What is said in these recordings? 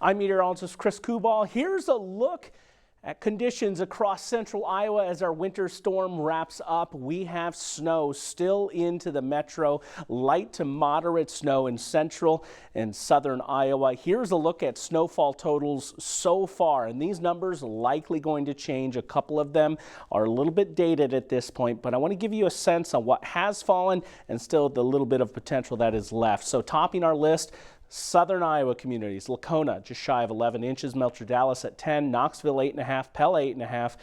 I'm meteorologist Chris Kubal. Here's a look at conditions across central Iowa as our winter storm wraps up. We have snow still into the metro, light to moderate snow in central and southern Iowa. Here's a look at snowfall totals so far, and these numbers likely going to change. A couple of them are a little bit dated at this point, but I want to give you a sense on what has fallen and still the little bit of potential that is left. So topping our list, southern Iowa communities, Lacona just shy of 11 inches, Melcher Dallas at 10, Knoxville 8.5, Pella 8.5.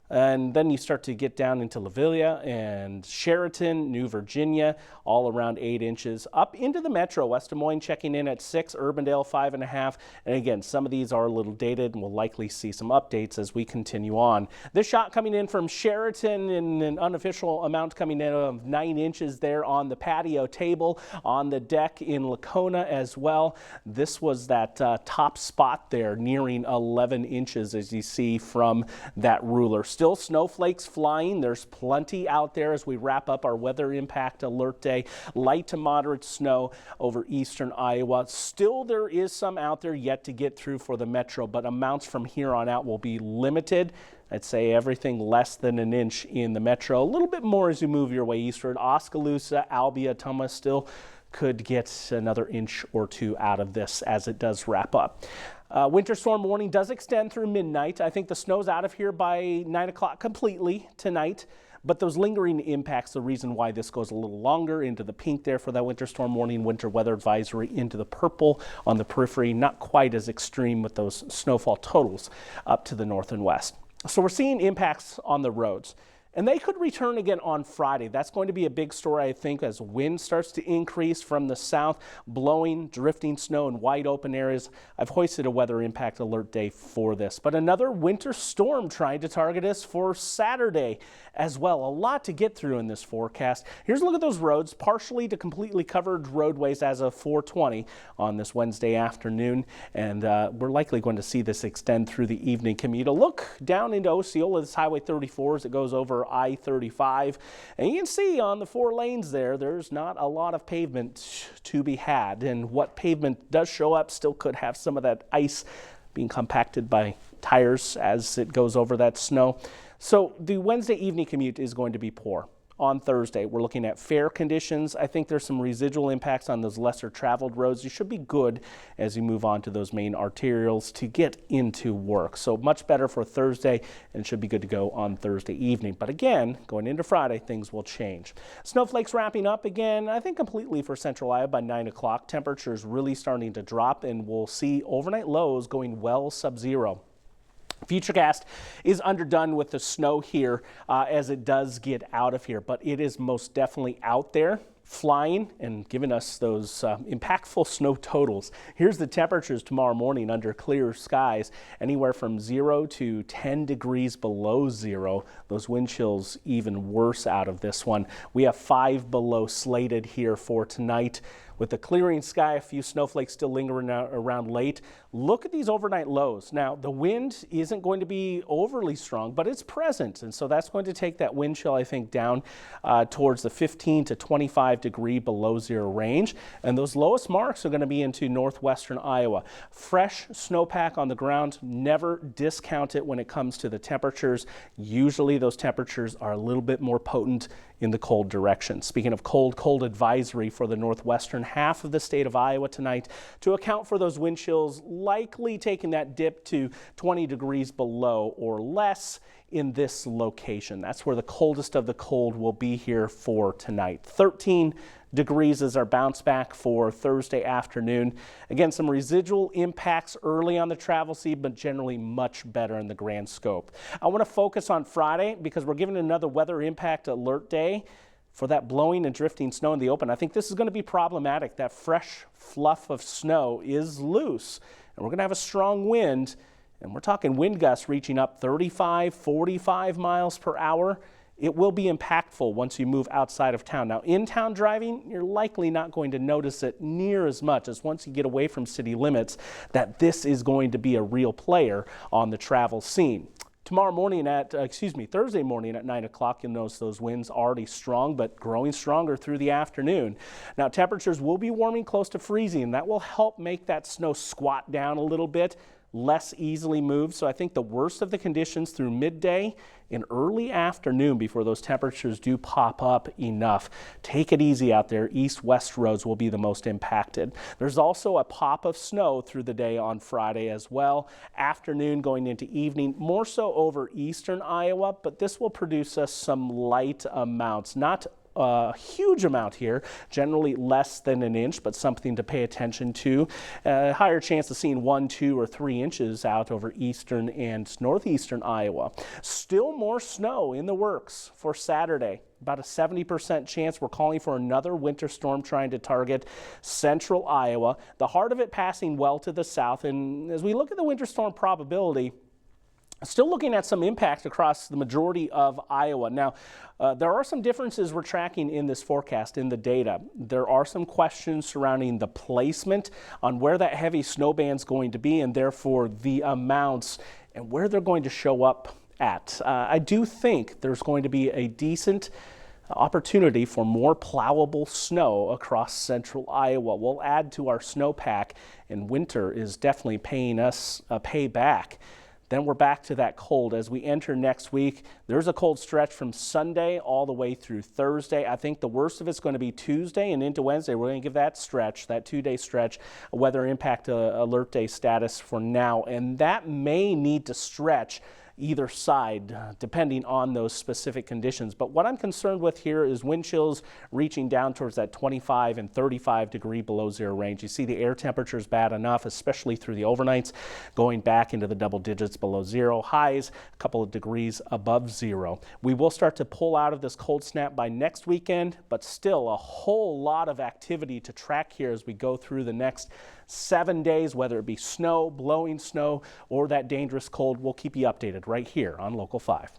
And then you start to get down into Lavilia and Sheraton, New Virginia, all around 8 inches. Up into the metro, West Des Moines checking in at 6, Urbandale 5.5. And again, some of these are a little dated and we'll likely see some updates as we continue on. This shot coming in from Sheraton in an unofficial amount coming in of 9 inches there on the patio table, on the deck in Lacona as well. This was that top spot there nearing 11 inches as you see from that ruler. Still snowflakes flying. There's plenty out there as we wrap up our weather impact alert day. Light to moderate snow over eastern Iowa. Still there is some out there yet to get through for the metro, but amounts from here on out will be limited. I'd say everything less than an inch in the metro. A little bit more as you move your way eastward. Oskaloosa, Albia, Toma still could get another inch or two out of this as it does wrap up. Winter storm warning does extend through midnight. I think the snow's out of here by 9 o'clock completely tonight, but those lingering impacts, the reason why this goes a little longer into the pink there for that winter storm warning, winter weather advisory into the purple on the periphery, not quite as extreme with those snowfall totals up to the north and west. So we're seeing impacts on the roads. And they could return again on Friday. That's going to be a big story, I think, as wind starts to increase from the south, blowing, drifting snow in wide open areas. I've hoisted a weather impact alert day for this. But another winter storm trying to target us for Saturday as well. A lot to get through in this forecast. Here's a look at those roads, partially to completely covered roadways as of 4:20 on this Wednesday afternoon. And we're likely going to see this extend through the evening commute. A look down into Osceola, this Highway 34 as it goes over I-35, and you can see on the 4 lanes there's not a lot of pavement to be had, and what pavement does show up still could have some of that ice being compacted by tires as it goes over that snow. So the Wednesday evening commute is going to be poor. On Thursday, we're looking at fair conditions. I think there's some residual impacts on those lesser traveled roads. You should be good as you move on to those main arterials to get into work. So much better for Thursday and should be good to go on Thursday evening. But again, going into Friday, things will change. Snowflakes wrapping up again, I think completely for central Iowa by 9 o'clock. Temperatures really starting to drop and we'll see overnight lows going well sub-zero. Futurecast is underdone with the snow here as it does get out of here, but it is most definitely out there flying and giving us those impactful snow totals. Here's the temperatures tomorrow morning under clear skies, anywhere from 0 to 10 degrees below zero. Those wind chills even worse out of this one. We have 5 below slated here for tonight. With the clearing sky, a few snowflakes still lingering around late. Look at these overnight lows. Now, the wind isn't going to be overly strong, but it's present. And so that's going to take that wind chill, I think, down towards the 15 to 25 degree below zero range. And those lowest marks are going to be into northwestern Iowa. Fresh snowpack on the ground. Never discount it when it comes to the temperatures. Usually those temperatures are a little bit more potent in the cold direction. Speaking of cold advisory for the northwestern half of the state of Iowa tonight to account for those wind chills likely taking that dip to 20 degrees below or less in this location. That's where the coldest of the cold will be here for tonight. 13 degrees is our bounce back for Thursday afternoon. Again, some residual impacts early on the travel seed, but generally much better in the grand scope. I want to focus on Friday because we're giving another weather impact alert day for that blowing and drifting snow in the open. I think this is going to be problematic. That fresh fluff of snow is loose, and we're going to have a strong wind, and we're talking wind gusts reaching up 35, 45 miles per hour. It will be impactful once you move outside of town. Now, in-town driving, you're likely not going to notice it near as much as once you get away from city limits, that this is going to be a real player on the travel scene. Thursday morning at 9 o'clock, you'll notice those winds already strong, but growing stronger through the afternoon. Now, temperatures will be warming close to freezing. That will help make that snow squat down a little bit, less easily moved. So I think the worst of the conditions through midday and early afternoon before those temperatures do pop up enough. Take it easy out there. East-west roads will be the most impacted. There's also a pop of snow through the day on Friday as well. Afternoon going into evening, more so over eastern Iowa, but this will produce us some light amounts. Not a huge amount here, generally less than an inch, but something to pay attention to. Higher chance of seeing 1, 2, or 3 inches out over eastern and northeastern Iowa. Still more snow in the works for Saturday. About a 70% chance we're calling for another winter storm trying to target central Iowa. The heart of it passing well to the south. And as we look at the winter storm probability, still looking at some impact across the majority of Iowa. Now, there are some differences we're tracking in this forecast in the data. There are some questions surrounding the placement on where that heavy snow band's going to be, and therefore the amounts and where they're going to show up at. I do think there's going to be a decent opportunity for more plowable snow across central Iowa. We'll add to our snowpack, and winter is definitely paying us a payback. Then we're back to that cold as we enter next week. There's a cold stretch from Sunday all the way through Thursday. I think the worst of it's going to be Tuesday and into Wednesday. We're going to give that stretch, that 2-day stretch, a weather impact alert day status for now. And that may need to stretch either side, depending on those specific conditions. But what I'm concerned with here is wind chills reaching down towards that 25 and 35 degree below zero range. You see the air temperature is bad enough, especially through the overnights, going back into the double digits below zero. Highs a couple of degrees above zero. We will start to pull out of this cold snap by next weekend, but still a whole lot of activity to track here as we go through the next 7 days, whether it be snow, blowing snow, or that dangerous cold. We'll keep you updated right here on Local 5.